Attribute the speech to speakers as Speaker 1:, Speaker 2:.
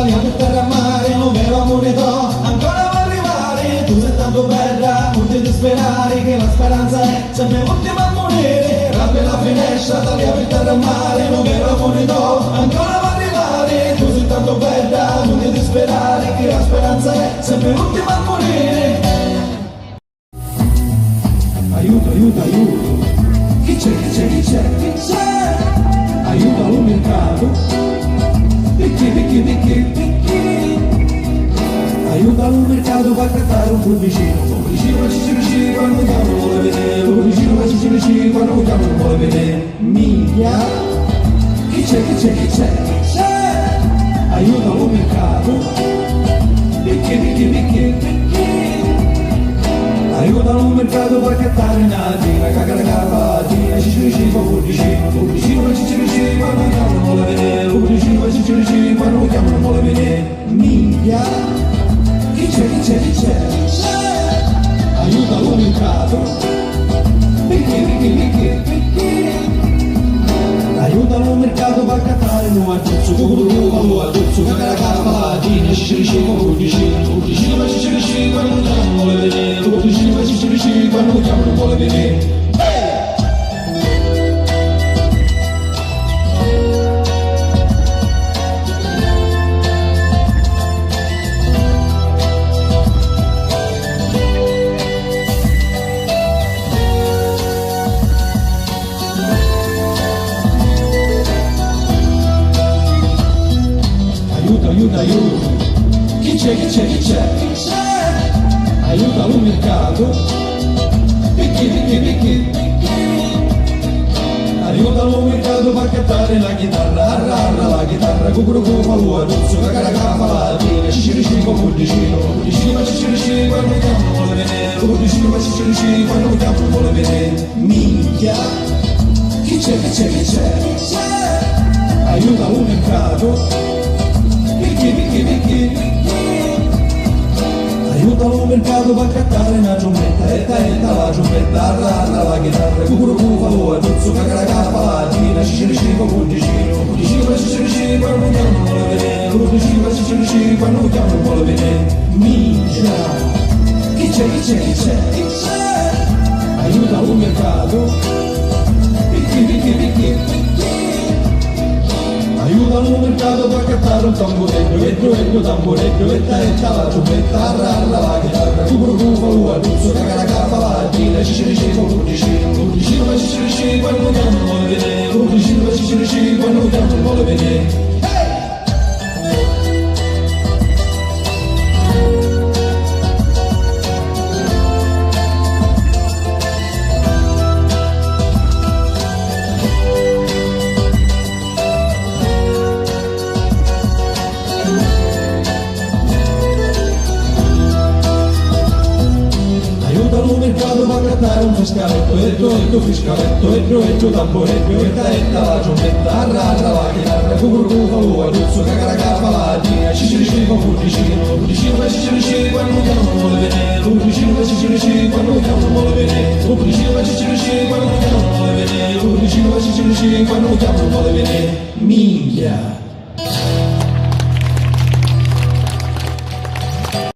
Speaker 1: saliamo per terra a mare, non vero amore do, ancora va arrivare, tu sei tanto bella, non ti disperare, che la speranza è sempre l'ultima a morire, rampe la finestra, saliamo per terra a mare, non vero amore do, ancora va arrivare, tu sei tanto bella, non ti disperare, che la speranza è sempre l'ultima a morire. Aiuto, aiuto, aiuto, chi c'è, chi c'è, chi c'è, chi c'è? Aiuto al mercato, picchi, picchi, picchi, picchi. Aiuto al mercato per cattare un pulvicino, ma ci quando chiamo non vuole vedere, pulvicino ma ci quando chiamo non vuole vedere. Miglia, chi c'è, chi c'è, chi c'è, chi c'è? Aiuto al mercato, picchi, picchi, picchi, picchi. Aiuto al mercato per cattare natina, cagare la patina, ci pulvicino ma ci quando chiamo non vuole vedere, pulvicino ma ci quando chiamo non vuole vedere. Miglia, chi c'è, chi c'è, chi c'è, chi c'è? Aiuto al mercato, picchi, picchi, picchi, picchi. Aiuto al mercato per cattare un aguzzo, cagare la patina, ci pulvicino ma ci quando chiamo non vuole vedere, pulvicino ma ci quando chiamo non vuole vedere. Aiuto, aiuto, chi c'è, chi c'è, chi c'è, chi c'è? Aiuto al mercato, picchi, picchi, picchi, picchi. Aiuto al mercato per cattare la chitarra, arra, la chitarra, cucuru, falua, duzzo, cagare la patina, ci con pulvicino ma ci quando chiamo non vuole vedere, pulvicino ma ci quando chiamo non vuole vedere. Minchia, chi c'è, chi c'è, chi c'è, chi c'è? Aiuto al mercato, picchi, picchi, picchi, picchi. Aiuto al mercato per cattare una giumbetta, etta, la giumbetta, arra, la chitarra, cucuru, falua, duzzo, cagare la patina, ci con pulvicino ma ci quando chiamo non vuole vedere, pulvicino ma ci quando chiamo non vuole vedere. Minchia, chi c'è, chi c'è, chi c'è, chi c'è? Aiuto al mercato, picchi, picchi, picchi, picchi. Aiuto al mercato per cattare un tamburetto, tamburetto, etta, la giubbetta, arra, la chitarra, cucuru, falua, duzzo, cagare la patina, ci con pulvicino ma ci quando chiamo non vuole vedere, pulvicino ma ci quando chiamo non vuole vedere. Mercato per cattare un fiscaletto, fiscaletto, tamburetto, etta, la giumbetta, arra, la chitarra, cucuru, falua, duzzo, cagare la patina, ci con pulvicino ma ci quando chiamo non vuole vedere, pulvicino ma ci quando chiamo non vuole vedere, pulvicino ma ci quando chiamo non vuole vedere, pulvicino ma ci quando chiamo non vuole vedere. Minchia.